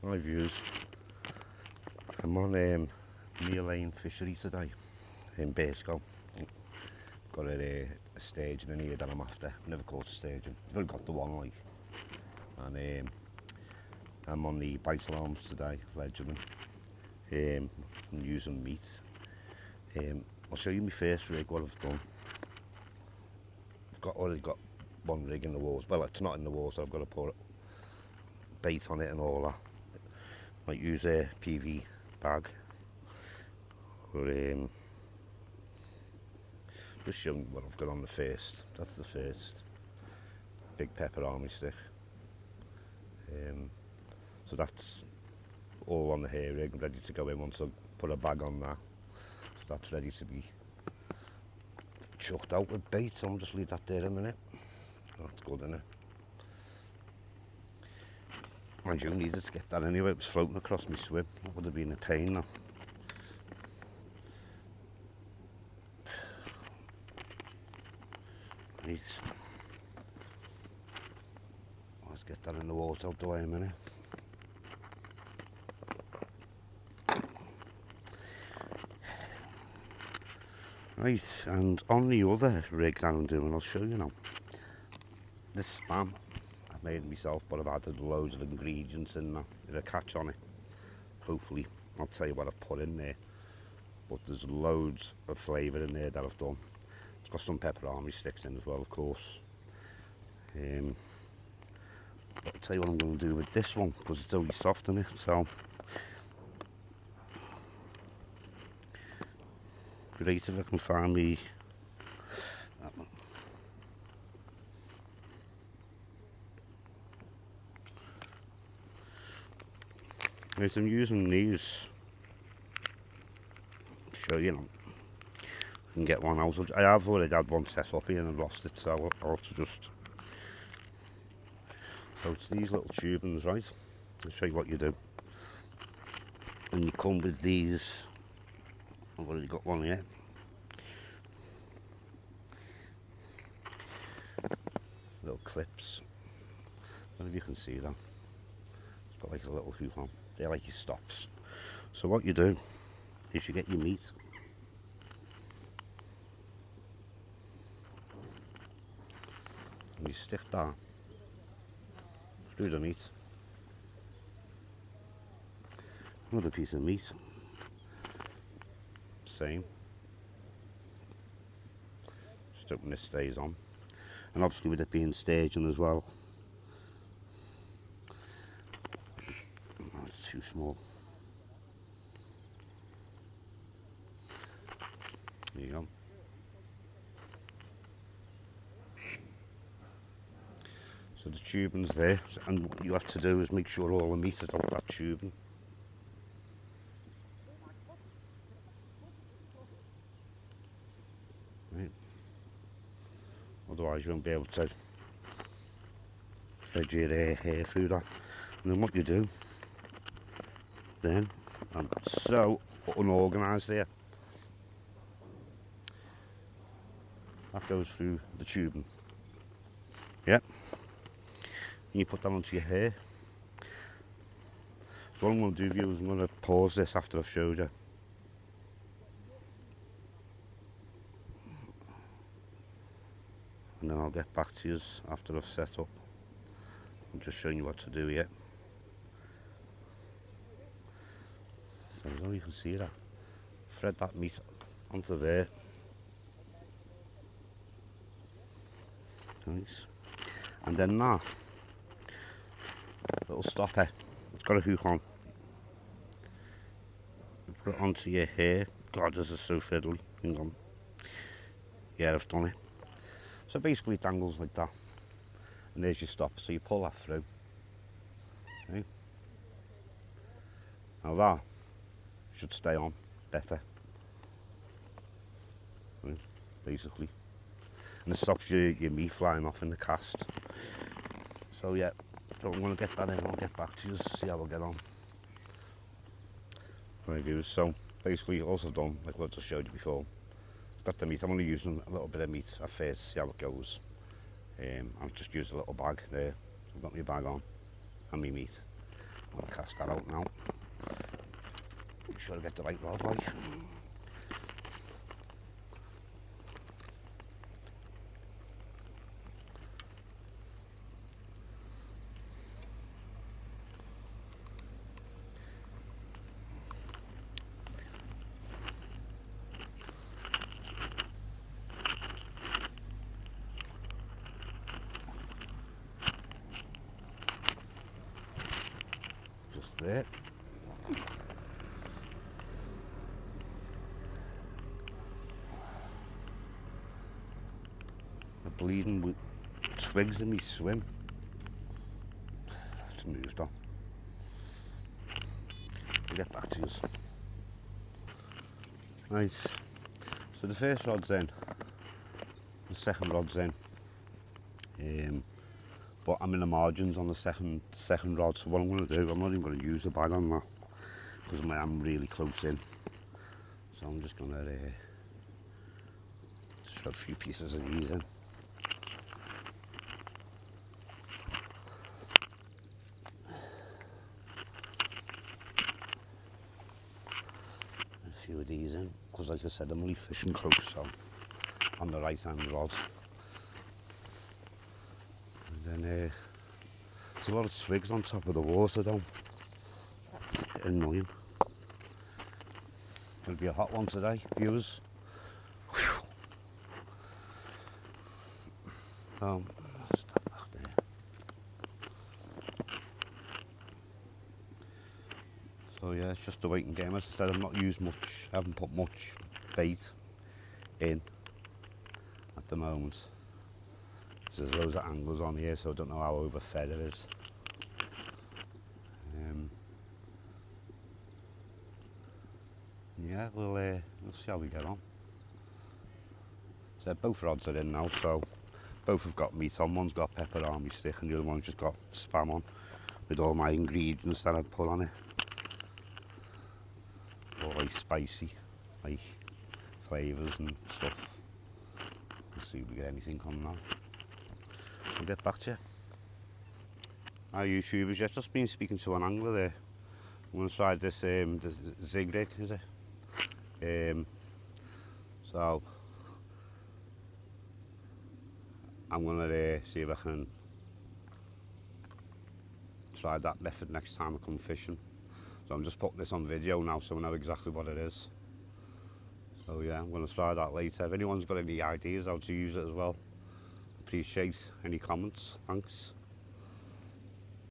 Hi viewers, I'm on Lane fishery today in Basco. Got a staging in here that I'm after. Never caught a staging. I've only got the one like. And I'm on the bite alarms today, fledgling. I'm using meat. I'll show you my first rig, what I've done. Already got one rig in the walls. Well, it's not in the walls, so I've got to put bait on it and all that. Might use a PV bag. Or just showing what I've got on the first. That's the first big pepper army stick. So that's all on the hair rig, ready to go in once I put a bag on that. So that's ready to be chucked out with bait. So I'll just leave that there a minute. That's good, isn't it? Mind you, needed to get that anyway. It was floating across my swim. That would have been a pain though. Right. Let's get that in the water out the way a minute. Right, and on the other rig that I'm doing, I'll show you now. This spam I've made myself, but I've added loads of ingredients in there. There's a catch on it. Hopefully, I'll tell you what I've put in there. But there's loads of flavour in there that I've done. It's got some pepper army sticks in as well, of course. But I'll tell you what I'm going to do with this one, because it's only soft in it. So, great if I can find me that one. Right, I'm using these. Show you now. I can get one out. I have already had one set up here and I lost it, so I'll have to just. So it's these little tubings, right? I'll show you what you do. And you come with these. I've already got one here. Little clips. I don't know if you can see that. It's got like a little hook on. They're like your stops. So what you do is you get your meat. And you stick that through the meat. Another piece of meat. Same. Just hoping this stays on. And obviously with it being staging as well. Oh, it's too small. There you go. So the tubing's there, and what you have to do is make sure all the meat is out that tubing. Right. Otherwise you won't be able to thread your hair through that. And then what you do, then, I'm so unorganised here. That goes through the tubing. Yep. And you put that onto your hair. So what I'm going to do, viewers, I'm going to pause this after I've showed you. And then I'll get back to you after I've set up. I'm just showing you what to do here. So I don't know if you can see that. Thread that meat onto there. Nice. And then that little stopper, it's got a hook on. You put it onto your hair. God, this is so fiddly. Hang on. Yeah, I've done it. So basically it dangles like that. And there's your stopper. So you pull that through. Okay. Now that should stay on better. Right, basically. And it stops your meat flying off in the cast. So yeah, so I'm going to get that in, I'll get back to you, see how I get on. Right viewers, so basically all I've done, like what I just showed you before, got the meat. I'm only using a little bit of meat at first to see how it goes. I've just used a little bag there. I've got my bag on and my meat. I'll cast that out now. Make sure I get the right rod like. Just there. The bleeding with twigs in me swim. It's moved on. I'll get back to you. Right. So the first rod's in. The second rod's in. But I'm in the margins on the second rod, so what I'm going to do, I'm not even going to use the bag on that because I am really close in. So I'm just going to throw a few pieces of these in. A few of these in, because like I said, I'm only fishing close, so on the right hand rod. And then there's a lot of twigs on top of the water though. Annoying. It'll be a hot one today, viewers. Stop back there. So yeah, it's just a waiting game. As I said, I've not used much, I haven't put much bait in at the moment. There's loads of anglers on here, so I don't know how overfed it is. Yeah, we'll see how we get on. So both rods are in now, so both have got meat on. One's got pepper army stick and the other one's just got spam on with all my ingredients that I've put on it. All like spicy, like flavours and stuff. We'll see if we get anything on now. I'll get back to you. Hi YouTubers, yeah, just been speaking to an angler there. I'm going to try this the zig rig, is it? So I'm going to see if I can try that method next time I come fishing. So I'm just putting this on video now so I know exactly what it is. So yeah, I'm going to try that later. If anyone's got any ideas how to use it as well, appreciate any comments. Thanks.